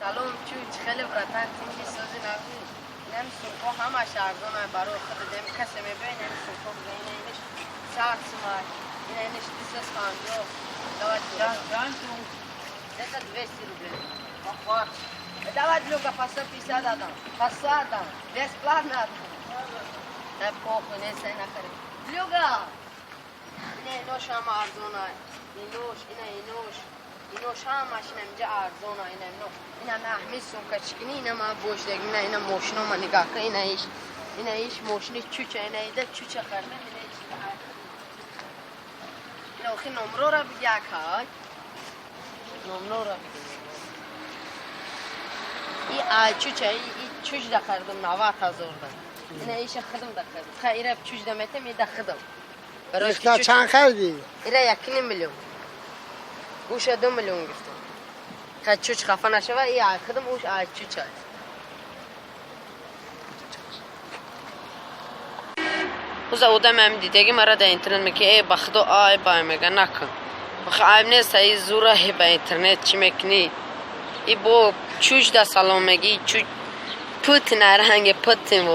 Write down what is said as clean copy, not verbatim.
سلام چوچ خیلی براتن تینگی سوزی نبود نم سرکو همه شهردانه برای خود دم کسی میبینه نم سرکو بگه اینش 60 سمار اینش 250 دوات جان تو دکت 200 روبل آخوات دوات لوگا پاسا پیسا دادم پاسا دادم دست پلان ندادم نه پوخ نیسته نکرد لوگا اینه نوش همه ارزونه اینوش همش اینجا ارزونه اینه نو اینا نحمی سونکا چکنی اینا ما بوش دیگه اینا موشنو ما نگاه که اینا ایش موشنی چوچه اینا ایده چوچه خرده اینا ایش اینا اخی نمرو را بگه که نمرو را بگه این چوچه این چوچ ده کردم 90,000 ده اینا ایش خدم ده کردم خیره چوچ ده میتم ایده خدم ریختا چند خریدی؟ ایره 1.5 میلیون گوش 2 میلیون گفتم خد چوچ خفه نشوه ای خدم اوش چوچ هست اوز اودم هم دیدگی مرا در اینترنت میگه ای بخدو آی بای میگه نکن بخی آیم نیست ای زوره هی با اینترنت چی میکنی ای با چوچ ده سلام میگی چوچ پوت نرهنگ پوتیم